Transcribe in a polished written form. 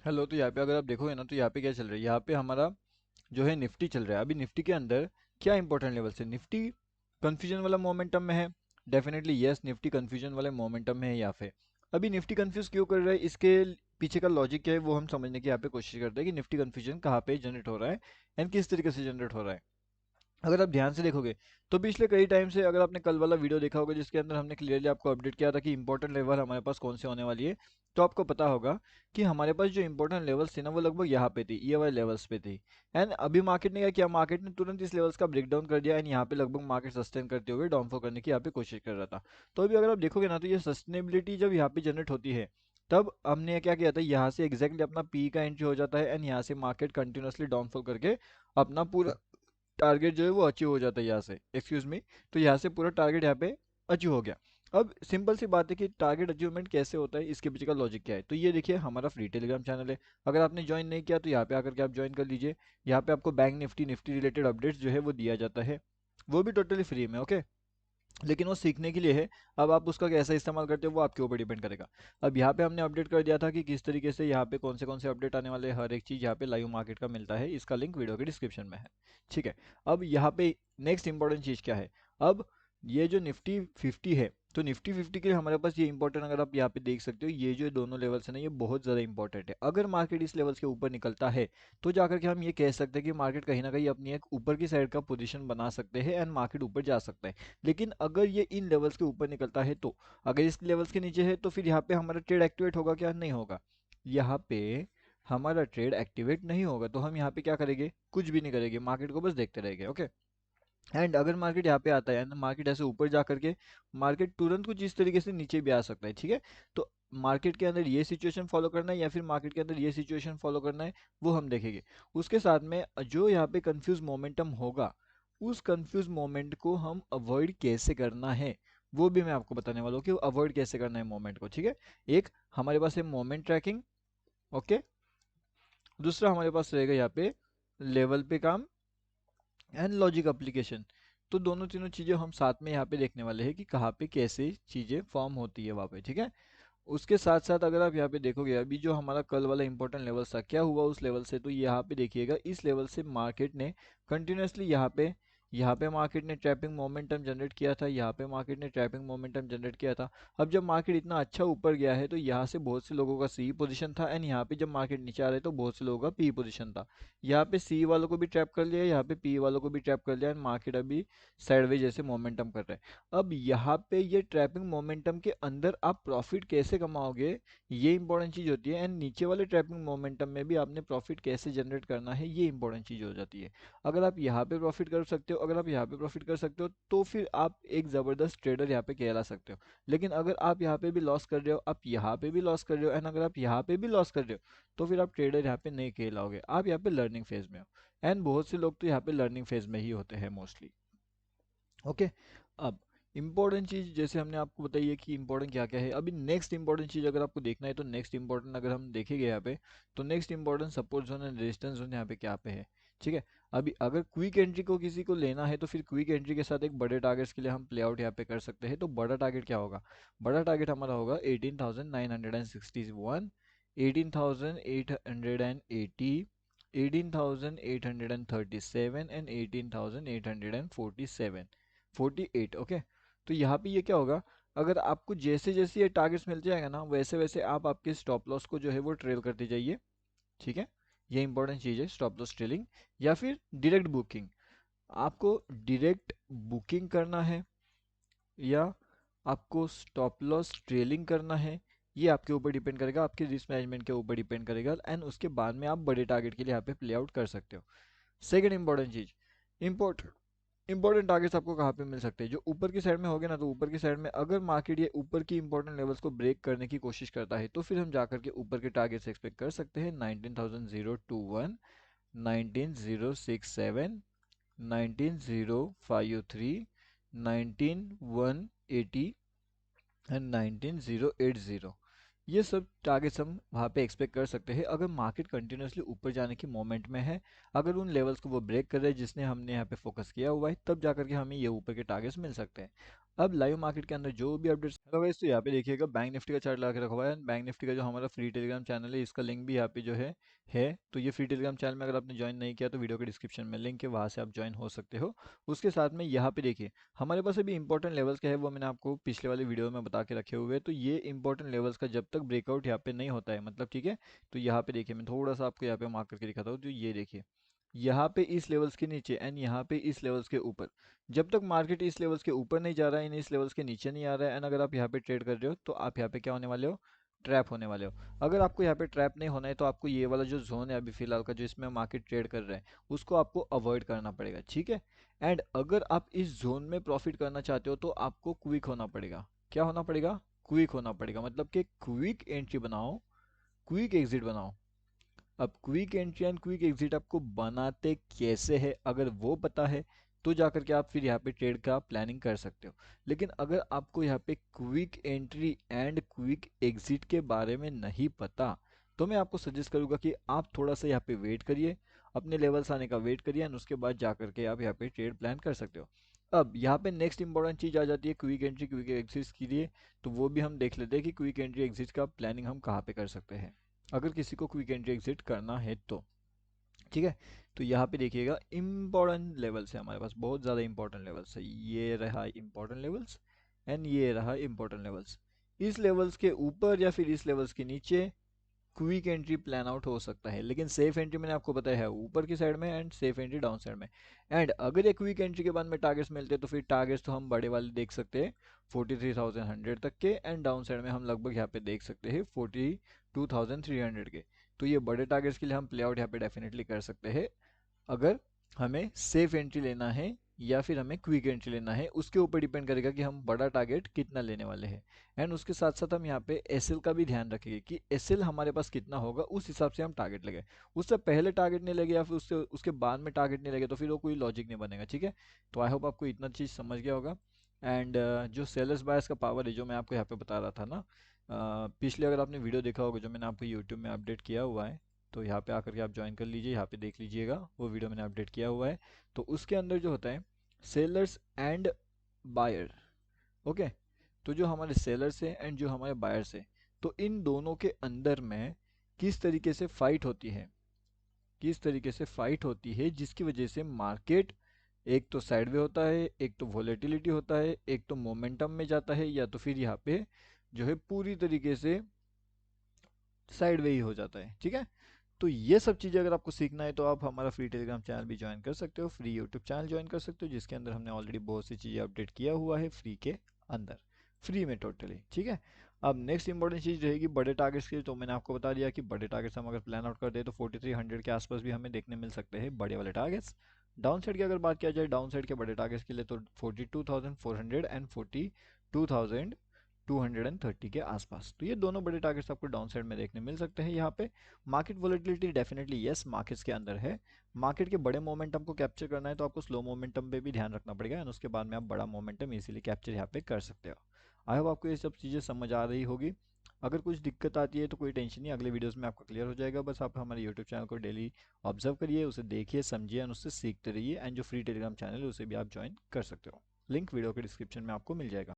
Hello. तो यहाँ पे अगर आप देखोगे ना तो यहाँ पे क्या चल रहा है, यहाँ पे हमारा जो है निफ्टी चल रहा है। अभी निफ्टी के अंदर क्या इंपॉर्टेंट लेवल्स है, निफ्टी कंफ्यूजन वाला मोमेंटम में है। डेफिनेटली यस, निफ्टी कंफ्यूजन वाले मोमेंटम में है यहाँ पे। अभी निफ्टी कंफ्यूज क्यों कर रहा है, इसके पीछे का लॉजिक क्या है वो हम समझने की यहाँ पे कोशिश करते हैं कि निफ्टी कंफ्यूजन कहाँ पे जनरेट हो रहा है एंड किस तरीके से जनरेट हो रहा है। अगर आप ध्यान से देखोगे तो पिछले कई टाइम से, अगर आपने कल वाला वीडियो देखा होगा जिसके अंदर हमने क्लियरली आपको अपडेट किया था कि इंपॉर्टेंट लेवल हमारे पास कौन से होने वाली है, तो आपको पता होगा कि हमारे पास जो इंपॉर्टेंट लेवल्स थी ना वो लगभग यहाँ पे थी, ये वाले लेवल्स पे थी। एंड अभी मार्केट ने क्या किया, मार्केट ने तुरंत इस लेवल्स का ब्रेकडाउन कर दिया एंड यहाँ पे लगभग मार्केट सस्टेन करते हुए डाउनफॉल करने की यहाँ पे कोशिश कर रहा था। तो अभी अगर आप देखोगे ना तो ये सस्टेनेबिलिटी जब यहाँ पे जनरेट होती है तब हमने क्या किया था, यहाँ से एग्जैक्टली अपना पी का एंट्री हो जाता है एंड यहाँ से मार्केट कंटिन्यूसली डाउनफॉल करके अपना पूरा टारगेट जो है वो अचीव हो जाता है यहाँ से, एक्सक्यूज मी। तो यहाँ से पूरा टारगेट यहाँ पे अचीव हो गया। अब सिंपल सी बात है कि टारगेट अचीवमेंट कैसे होता है, इसके पीछे का लॉजिक क्या है। तो ये देखिए हमारा फ्री टेलीग्राम चैनल है, अगर आपने ज्वाइन नहीं किया तो यहाँ पे आकर के आप ज्वाइन कर लीजिए। यहाँ पे आपको bank Nifty Nifty related updates जो है वो दिया जाता है, वो भी टोटली फ्री में, ओके। लेकिन वो सीखने के लिए है। अब आप उसका कैसा इस्तेमाल करते हो वो आपके ऊपर डिपेंड करेगा। अब यहाँ पे हमने अपडेट कर दिया था कि किस तरीके से यहाँ पे कौन से अपडेट आने वाले हैं, हर एक चीज़ यहाँ पे लाइव मार्केट का मिलता है, इसका लिंक वीडियो के डिस्क्रिप्शन में है। ठीक है। अब यहाँ पे नेक्स्ट इंपॉर्टेंट चीज़ क्या है, अब ये जो निफ्टी 50 है, तो निफ्टी 50 के लिए हमारे पास ये इंपॉर्टेंट, अगर आप यहाँ पे देख सकते हो ये जो दोनों लेवल्स है ना ये बहुत ज़्यादा इंपॉर्टेंट है। अगर मार्केट इस लेवल्स के ऊपर निकलता है तो जाकर के हम ये कह सकते हैं कि मार्केट कहीं ना कहीं अपनी एक ऊपर की साइड का पोजीशन बना सकते हैं एंड मार्केट ऊपर जा सकता है। लेकिन अगर ये इन लेवल्स के ऊपर निकलता है तो, अगर इस लेवल्स के नीचे है तो फिर यहाँ पे हमारा ट्रेड एक्टिवेट होगा क्या, नहीं होगा। यहाँ पे हमारा ट्रेड एक्टिवेट नहीं होगा तो हम यहाँ पे क्या करेंगे, कुछ भी नहीं करेंगे, मार्केट को बस देखते रहेंगे, ओके। एंड अगर मार्केट यहाँ पे आता है एंड मार्केट ऐसे ऊपर जा करके मार्केट तुरंत कुछ इस तरीके से नीचे भी आ सकता है, ठीक है। तो मार्केट के अंदर ये सिचुएशन फॉलो करना है या फिर मार्केट के अंदर ये सिचुएशन फॉलो करना है वो हम देखेंगे। उसके साथ में जो यहाँ पे कंफ्यूज मोमेंटम होगा उस कंफ्यूज मोमेंट को हम अवॉइड कैसे करना है वो भी मैं आपको बताने वाला हूँ कि अवॉइड कैसे करना है मोमेंट को, ठीक है। एक हमारे पास है मोमेंट ट्रैकिंग, ओके। दूसरा हमारे पास रहेगा यहाँ पे लेवल पे काम एंड लॉजिक एप्लीकेशन। तो दोनों तीनों चीज़ें हम साथ में यहाँ पे देखने वाले हैं कि कहाँ पे कैसे चीज़ें फॉर्म होती है वहाँ पे, ठीक है। उसके साथ साथ अगर आप यहाँ पे देखोगे अभी जो हमारा कल वाला इंपॉर्टेंट लेवल था क्या हुआ उस लेवल से, तो यहाँ पे देखिएगा इस लेवल से मार्केट ने कंटिन्यूसली यहाँ पे मार्केट ने ट्रैपिंग मोमेंटम जनरेट किया था, यहाँ पे मार्केट ने ट्रैपिंग मोमेंटम जनरेट किया था। अब जब मार्केट इतना अच्छा ऊपर गया है तो यहाँ से बहुत से लोगों का सी पोजीशन था एंड यहाँ पे जब मार्केट नीचे आ रहा है तो बहुत से लोगों का पी पोजीशन था। यहाँ पे सी वालों को भी ट्रैप कर लिया, यहाँ पे पी वालों को भी ट्रैप कर लिया एंड मार्केट अभी साइडवेज जैसे मोमेंटम कर रहा है। अब यहाँ पे ये ट्रैपिंग मोमेंटम के अंदर आप प्रॉफिट कैसे कमाओगे, ये इंपॉर्टेंट चीज़ होती है। एंड नीचे वाले ट्रैपिंग मोमेंटम में भी आपने प्रॉफिट कैसे जनरेट करना है ये इंपॉर्टेंट चीज़ हो जाती है। अगर आप यहाँ पे प्रॉफिट कर सकते हो, अगर आप यहाँ पे प्रॉफिट कर सकते हो तो फिर आप एक ज़बरदस्त ट्रेडर यहाँ पे कहला सकते हो। लेकिन अगर आप यहाँ पे भी लॉस कर रहे हो, आप यहाँ पे भी लॉस कर रहे हो एंड अगर आप यहाँ पे भी लॉस कर रहे हो तो फिर आप ट्रेडर यहाँ पे नहीं कहलाओगे, आप यहाँ पे लर्निंग फेज में हो। एंड बहुत से लोग तो यहाँ पे लर्निंग फेज में ही होते हैं मोस्टली, ओके। अब इंपॉर्टेंट चीज जैसे हमने आपको बताई है कि इंपॉर्टेंट क्या क्या है, अभी नेक्स्ट इंपॉर्टेंट चीज अगर आपको देखना है तो नेक्स्ट इंपॉर्टेंट अगर हम देखेंगे यहाँ पे तो next important support zone and resistance zone यहाँ पे क्या पे है, ठीक है। अभी अगर क्विक एंट्री को किसी को लेना है तो फिर क्विक एंट्री के साथ एक बड़े टारगेट्स के लिए हम प्ले आउट यहाँ पे कर सकते हैं। तो बड़ा टारगेट क्या होगा, बड़ा टारगेट हमारा होगा 18,961, 18,880, 18,837 एंड 18,847, 48, ओके। तो यहाँ पे ये क्या होगा, अगर आपको जैसे जैसे ये टारगेट्स मिल जाएगा ना वैसे वैसे आप आपके स्टॉप लॉस को जो है वो ट्रेल करते जाइए, ठीक है। ये इंपॉर्टेंट चीज़ है स्टॉप लॉस ट्रेलिंग या फिर डायरेक्ट बुकिंग। आपको डायरेक्ट बुकिंग करना है या आपको स्टॉप लॉस ट्रेलिंग करना है, ये आपके ऊपर डिपेंड करेगा, आपके रिस्क मैनेजमेंट के ऊपर डिपेंड करेगा एंड उसके बाद में आप बड़े टारगेट के लिए यहाँ पे प्ले आउट कर सकते हो। सेकंड इंपॉर्टेंट चीज, इंपॉर्टेंट टारगेट्स आपको कहाँ पे मिल सकते हैं, जो ऊपर की साइड में होगे ना, तो ऊपर की साइड में अगर मार्केट ये ऊपर की इंपॉर्टेंट लेवल्स को ब्रेक करने की कोशिश करता है तो फिर हम जाकर के ऊपर के टारगेट्स एक्सपेक्ट कर सकते हैं 19,021, 19,067, 19,053, 19,180 एंड 19,080। ये सब टारगेट्स हम वहाँ पे एक्सपेक्ट कर सकते हैं अगर मार्केट कंटिन्यूसली ऊपर जाने की मोमेंट में है। अगर उन लेवल्स को वो ब्रेक कर रहे हैं जिसने हमने यहाँ पे फोकस किया हुआ है, तब जाकर के हमें ये ऊपर के टारगेट्स मिल सकते हैं। अब लाइव मार्केट के अंदर जो भी अपडेट्स, हेलो गाइस, तो यहाँ पे देखिएगा बैंक निफ्टी का चार्ट लगा के रखा हुआ है। बैंक निफ्टी का जो हमारा फ्री टेलीग्राम चैनल है, इसका लिंक भी यहाँ पे जो है। तो ये फ्री टेलीग्राम चैनल में अगर आपने ज्वाइन नहीं किया तो वीडियो के डिस्क्रिप्शन में लिंक है, वहाँ से आप ज्वाइन हो सकते हो। उसके साथ में यहाँ पे देखिए हमारे पास अभी इंपॉर्टेंट लेवल्स क्या है वो मैंने आपको पिछले वाले वीडियो में बता के रखे हुए हैं। तो ये इंपॉर्टेंट लेवल्स का जब तक ब्रेकआउट यहाँ पे नहीं होता है, मतलब ठीक है। तो यहाँ पे देखिए मैं थोड़ा सा आपको यहाँ पे मार्क करके दिखाता हूँ। तो ये देखिए यहाँ पे इस लेवल्स के नीचे एंड यहाँ पे इस लेवल्स के ऊपर, जब तक मार्केट इस लेवल्स के ऊपर नहीं जा रहा है, इन इस लेवल्स के नीचे नहीं आ रहा है, एंड अगर आप यहाँ पे ट्रेड कर रहे हो तो आप यहाँ पे क्या होने वाले हो, ट्रैप होने वाले हो। अगर आपको यहाँ पे ट्रैप नहीं होना है तो आपको ये वाला जो जोन है अभी फिलहाल का, जो इसमें मार्केट ट्रेड कर रहा है, उसको आपको अवॉइड करना पड़ेगा, ठीक है। एंड अगर आप इस जोन में प्रॉफिट करना चाहते हो तो आपको क्विक होना पड़ेगा। क्या होना पड़ेगा, क्विक होना पड़ेगा, मतलब कि क्विक एंट्री बनाओ, क्विक एग्जिट बनाओ। अब quick entry and quick exit आपको बनाते कैसे है, अगर वो पता है तो जाकर के आप फिर यहाँ पे ट्रेड का प्लानिंग कर सकते हो। लेकिन अगर आपको यहाँ पे quick entry and quick exit के बारे में नहीं पता, तो मैं आपको सजेस्ट करूंगा कि आप थोड़ा सा यहाँ पे वेट करिए, अपने लेवल्स आने का वेट करिए, एंड उसके बाद जाकर के आप यहाँ पे ट्रेड प्लान कर सकते हो। अब यहाँ पे नेक्स्ट इंपॉर्टेंट चीज आ जाती है क्विक एंट्री क्विक एग्जिट के लिए। तो वो भी हम देख लेते हैं कि क्विक एंट्री एग्जिट का प्लानिंग हम कहाँ पे कर सकते हैं अगर किसी को क्विक एंट्री एग्जिट करना है तो, ठीक है। तो यहाँ पे देखिएगा इंपॉर्टेंट लेवल्स है हमारे पास, बहुत ज़्यादा इंपॉर्टेंट लेवल्स है। ये रहा इंपॉर्टेंट लेवल्स एंड ये रहा इंपॉर्टेंट लेवल्स। इस लेवल्स के ऊपर या फिर इस लेवल्स के नीचे क्विक एंट्री प्लान आउट हो सकता है, लेकिन सेफ एंट्री मैंने आपको बताया है ऊपर की साइड में, and safe entry down side में। एंड अगर ये क्विक एंट्री के बाद में टारगेट्स मिलते हैं तो फिर टारगेट्स तो हम बड़े वाले देख सकते हैं 43,100 तक के, एंड डाउन साइड में हम लगभग यहाँ पे देख सकते हैं 42,300 के। तो ये बड़े टारगेट्स के लिए हम प्ले आउट यहाँ पे डेफिनेटली कर सकते हैं। अगर हमें सेफ एंट्री लेना है या फिर हमें क्विक एंट्री लेना है, उसके ऊपर डिपेंड करेगा कि हम बड़ा टारगेट कितना लेने वाले हैं। एंड उसके साथ साथ हम यहाँ पे एसएल का भी ध्यान रखेंगे कि एसएल हमारे पास कितना होगा, उस हिसाब से हम टारगेट लगे। उससे पहले टारगेट नहीं लगे या फिर उससे उसके बाद में टारगेट नहीं लगे तो फिर वो कोई लॉजिक नहीं बनेगा, ठीक है। तो आई होप आपको इतना चीज़ समझ गया होगा। एंड जो सेलर्स बायर्स का पावर है जो मैं आपको यहाँ पे बता रहा था ना, पिछले अगर आपने वीडियो देखा होगा जो मैंने आपको यूट्यूब में अपडेट किया हुआ है, तो यहाँ पे आकर के आप ज्वाइन कर लीजिए, यहाँ पे देख लीजिएगा वो वीडियो मैंने अपडेट किया हुआ है। तो उसके अंदर जो होता है सेलर्स एंड बायर, ओके। तो जो हमारे सेलर्स हैं एंड जो हमारे बायर्स हैं, तो इन दोनों के अंदर में किस तरीके से फाइट होती है, किस तरीके से फाइट होती है, जिसकी वजह से मार्केट एक तो साइडवे होता है, एक तो वॉलेटिलिटी होता है, एक तो मोमेंटम में जाता है, या तो फिर यहाँ पे जो है पूरी तरीके से साइडवे ही हो जाता है, ठीक है। तो ये सब चीज़ें अगर आपको सीखना है तो आप हमारा फ्री टेलीग्राम चैनल भी ज्वाइन कर सकते हो, फ्री यूट्यूब चैनल ज्वाइन कर सकते हो, जिसके अंदर हमने ऑलरेडी बहुत सी चीज़ें अपडेट किया हुआ है फ्री के अंदर, फ्री में टोटली, ठीक है। अब नेक्स्ट इंपॉर्टेंट चीज़ रहेगी बड़े टारगेट्स की। तो मैंने आपको बता दिया कि बड़े टारगेट्स हम अगर प्लान आउट कर दे तो 4300 के आसपास भी हमें देखने मिल सकते हैं बड़े वाले टारगेट्स। डाउन साइड की अगर बात किया जाए, डाउन साइड के बड़े टारगेट्स के लिए तो 42,400 एंड 42,230 के आसपास, तो ये दोनों बड़े टारगेट्स आपको डाउन साइड में देखने मिल सकते हैं। यहाँ पे market volatility definitely yes markets के अंदर है। मार्केट के बड़े मोमेंटम को कैप्चर करना है तो आपको स्लो मोमेंटम पे भी ध्यान रखना पड़ेगा, एंड उसके बाद में आप बड़ा मोमेंटम इजीली कैप्चर यहाँ पे कर सकते हो। आई होप आपको ये सब चीज़ें समझ आ रही होगी। अगर कुछ दिक्कत आती है तो कोई टेंशन नहीं, अगले वीडियोस में आपको क्लियर हो जाएगा। बस आप हमारे यूट्यूब चैनल को डेली ऑब्जर्व करिए, उसे देखिए समझिए एंड उससे सीखते रहिए। एंड जो फ्री टेलीग्राम चैनल है उसे भी आप ज्वाइन कर सकते हो, लिंक वीडियो के डिस्क्रिप्शन में आपको मिल जाएगा।